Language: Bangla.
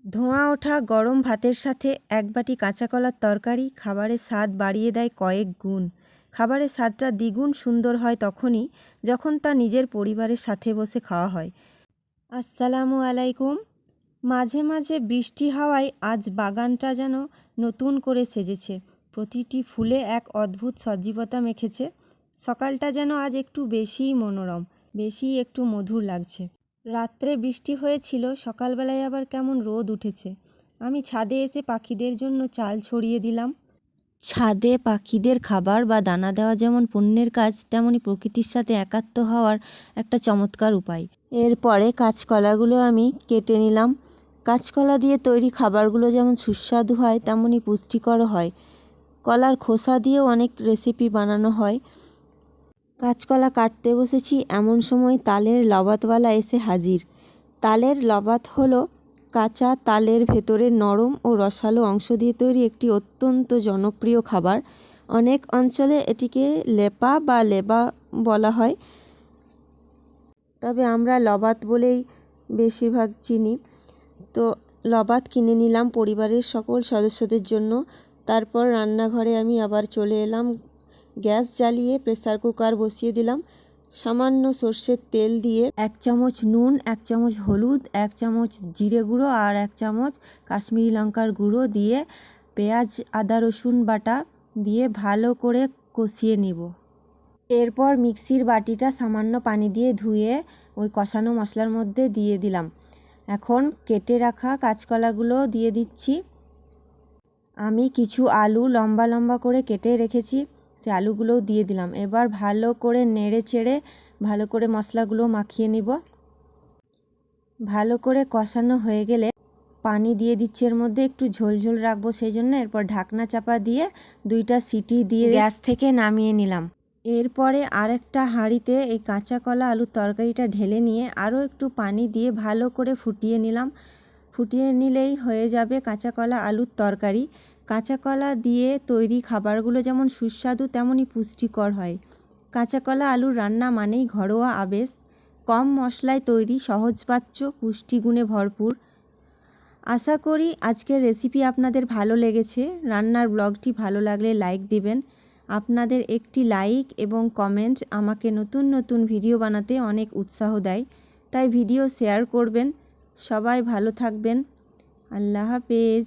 ধোঁয়া ওঠা গরম ভাতের সাথে এক বাটি কাঁচা কলার তরকারি খাবারের স্বাদ বাড়িয়ে দেয় কয়েক গুণ। খাবারের স্বাদটা দ্বিগুণ সুন্দর হয় তখনই যখন তা নিজের পরিবারের সাথে বসে খাওয়া হয়। আসসালামু আলাইকুম। মাঝে মাঝে বৃষ্টি হাওয়ায় আজ বাগানটা যেন নতুন করে সেজেছে। প্রতিটি ফুলে এক অদ্ভুত সজীবতা মেখেছে। সকালটা যেন আজ একটু বেশিই মনোরম, একটু মধুর লাগছে। রাত্রে বৃষ্টি হয়েছিল, সকালবেলায় আবার কেমন রোদ উঠেছে। আমি ছাদে এসে পাখিদের জন্য চাল ছড়িয়ে দিলাম। ছাদে পাখিদের খাবার বা দানা দেওয়া যেমন পুণ্যের কাজ, তেমনি প্রকৃতির সাথে একাত্ম হওয়ার একটা চমৎকার উপায়। এরপরে কাঁচকলাগুলো আমি কেটে নিলাম। কাঁচকলা দিয়ে তৈরি খাবারগুলো যেমন সুস্বাদু হয় তেমনি পুষ্টিকরও হয়। কলার খোসা দিয়েও অনেক রেসিপি বানানো হয়। কাঁচকলা কাটতে বসেছি এমন সময় তালের লবাতওয়ালা এসে হাজির। তালের লবাত হলো কাঁচা তালের ভেতরে নরম ও রসালো অংশ দিয়ে তৈরি একটি অত্যন্ত জনপ্রিয় খাবার। অনেক অঞ্চলে এটিকে লেপা বা লেবা বলা হয়, তবে আমরা লবাত বলেই বেশিরভাগ চিনি। তো লবাত কিনে নিলাম পরিবারের সকল সদস্যদের জন্য। তারপর রান্নাঘরে আমি আবার চলে এলাম। গ্যাস জ্বালিয়ে প্রেসার কুকার বসিয়ে দিলাম। সামান্য সর্ষের তেল দিয়ে 1 চামচ নুন, 1 চামচ হলুদ, 1 চামচ জিরে গুঁড়ো আর 1 চামচ কাশ্মীরি লঙ্কার গুঁড়ো দিয়ে পেঁয়াজ আদা রসুন বাটা দিয়ে ভালো করে কষিয়ে নিব। এরপর মিক্সির বাটিটা সামান্য পানি দিয়ে ধুয়ে ওই কষানো মশলার মধ্যে দিয়ে দিলাম। এখন কেটে রাখা কাঁচকলাগুলো দিয়ে দিচ্ছি। আমি কিছু আলু লম্বা লম্বা করে কেটে রেখেছি, সে আলুগুলোও দিয়ে দিলাম। এবার ভালো করে নেড়ে চেড়ে ভালো করে মশলাগুলো মাখিয়ে নিব। ভালো করে কষানো হয়ে গেলে পানি দিয়ে দিচ্ছি, এর মধ্যে একটু ঝোল ঝোল রাখবো সেই জন্য। এরপর ঢাকনা চাপা দিয়ে 2টা সিটি দিয়ে গ্যাস থেকে নামিয়ে নিলাম। এরপরে আরেকটা হাঁড়িতে এই কাঁচা কলা আলুর তরকারিটা ঢেলে নিয়ে আরও একটু পানি দিয়ে ভালো করে ফুটিয়ে নিলাম। ফুটিয়ে নিলেই হয়ে যাবে কাঁচা কলা আলুর তরকারি। কাঁচা কলা দিয়ে তৈরি খাবারগুলো যেমন সুস্বাদু তেমনই পুষ্টিকর হয়। কাঁচা কলা আলুর রান্না মানেই ঘরোয়া আবেশ, কম মশলায় তৈরি, সহজপাচ্য, পুষ্টিগুণে ভরপুর। আশা করি আজকের রেসিপি আপনাদের ভালো লেগেছে। রান্নার ব্লগটি ভালো লাগলে লাইক দিবেন। আপনাদের একটি লাইক এবং কমেন্ট আমাকে নতুন নতুন ভিডিও বানাতে অনেক উৎসাহ দেয়, তাই ভিডিও শেয়ার করবেন। সবাই ভালো থাকবেন। আল্লাহ হাফেজ।